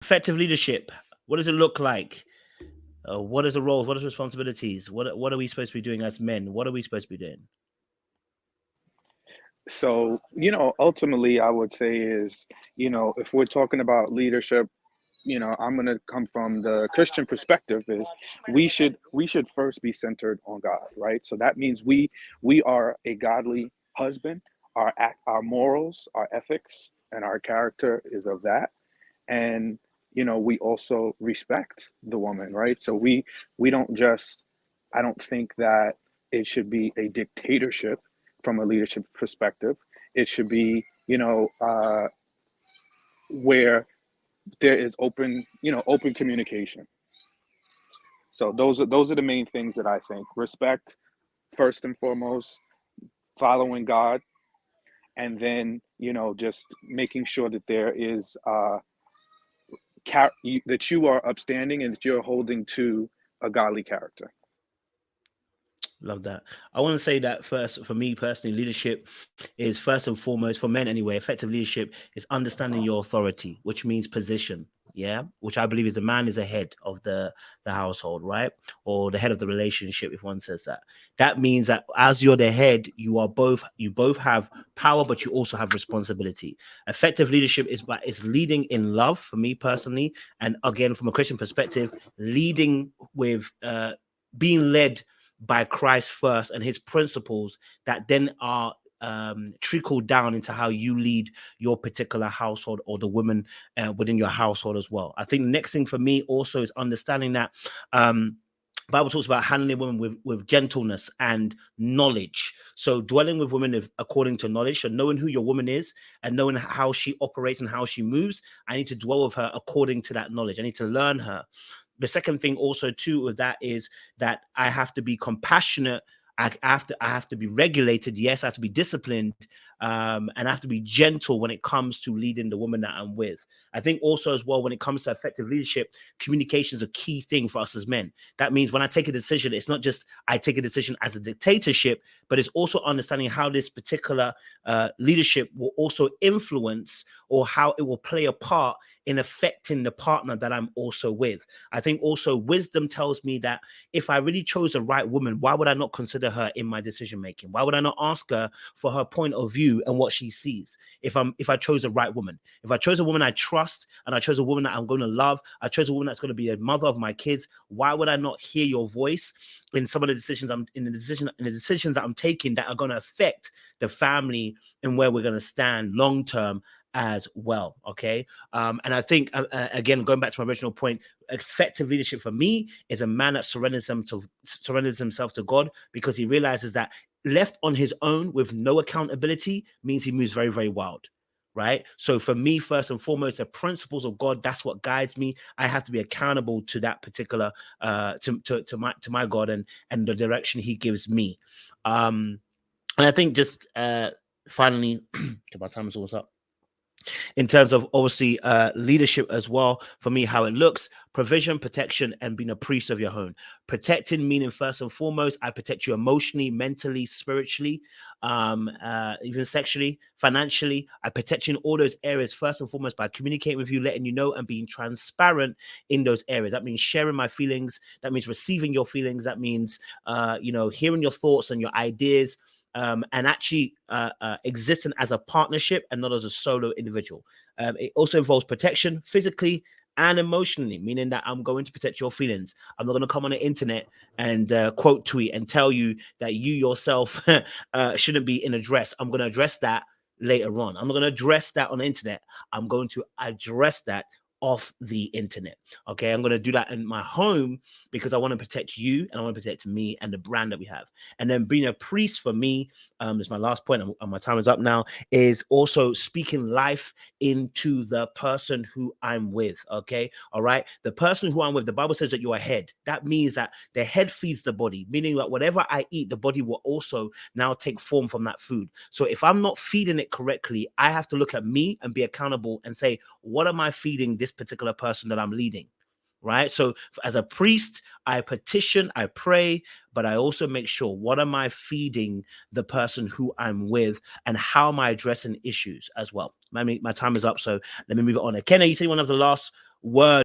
Effective leadership. What does it look like? What is the roles? What are the responsibilities? What are we supposed to be doing as men? What are we supposed to be doing? So, ultimately, I would say is, if we're talking about leadership, I'm going to come from the Christian perspective is we should first be centered on God, right? So that means we are a godly husband. Our morals, our ethics, and our character is of that. And we also respect the woman, right? So we don't just, I don't think that it should be a dictatorship from a leadership perspective. It should be, where there is open communication. So those are the main things that I think: respect first and foremost, following God, and then just making sure that there is that you are upstanding and that you're holding to a godly character. Love that. I want to say that first, for me personally, leadership is first and foremost, for men anyway, effective leadership is understanding your authority, which means position. Yeah, which I believe is the man is the head of the household, right? Or the head of the relationship, if one says that. That means that as you're the head, you both have power, but you also have responsibility. Effective leadership is leading in love for me personally. And again, from a Christian perspective, leading with being led by Christ first and his principles that then are trickle down into how you lead your particular household or the women within your household as well. I think the next thing for me also is understanding that Bible talks about handling women with gentleness and knowledge. So dwelling with women according to knowledge, so knowing who your woman is and knowing how she operates and how she moves, I need to dwell with her according to that knowledge. I need to learn her. The second thing also too of that is that I have to be compassionate. I have to be regulated. Yes, I have to be disciplined, and I have to be gentle when it comes to leading the woman that I'm with. I think also as well when it comes to effective leadership, communication is a key thing for us as men. That means when I take a decision, it's not just I take a decision as a dictatorship, but it's also understanding how this particular leadership will also influence or how it will play a part in affecting the partner that I'm also with. I think also wisdom tells me that if I really chose the right woman, why would I not consider her in my decision making? Why would I not ask her for her point of view and what she sees? If I chose the right woman, if I chose a woman I trust and I chose a woman that I'm going to love, I chose a woman that's going to be a mother of my kids. Why would I not hear your voice in some of the decisions in the decisions that I'm taking that are going to affect the family and where we're going to stand long term as well. Okay. And I think, again, going back to my original point, effective leadership for me is a man that surrenders himself to God because he realizes that left on his own with no accountability means he moves very, very wild. Right. So for me, first and foremost, the principles of God, that's what guides me. I have to be accountable to that particular to my God and the direction he gives me. And I think just finally, my time is almost up in terms of obviously leadership as well. For me, how it looks: provision, protection, and being a priest of your home. Protecting meaning first and foremost, I protect you emotionally, mentally, spiritually, even sexually, financially. I protect you in all those areas first and foremost by communicating with you, letting you know, and being transparent in those areas. That means sharing my feelings. That means receiving your feelings. That means hearing your thoughts and your ideas, and actually existing as a partnership and not as a solo individual. It also involves protection physically and emotionally, meaning that I'm going to protect your feelings. I'm not going to come on the internet and quote tweet and tell you that you yourself shouldn't be in a dress. I'm going to address that later on. I'm not going to address that on the internet. I'm going to address that off the internet. Okay. I'm going to do that in my home because I want to protect you and I want to protect me and the brand that we have. And then being a priest for me, is my last point, and my time is up now, is also speaking life into the person who I'm with. Okay. All right. The person who I'm with, the Bible says that you're a head. That means that the head feeds the body, meaning that whatever I eat, the body will also now take form from that food. So if I'm not feeding it correctly, I have to look at me and be accountable and say, what am I feeding this particular person that I'm leading? Right. So as a priest, I petition, I pray, but I also make sure what am I feeding the person who I'm with and how am I addressing issues as well. My time is up. So let me move it on. Kenna, you say one of the last word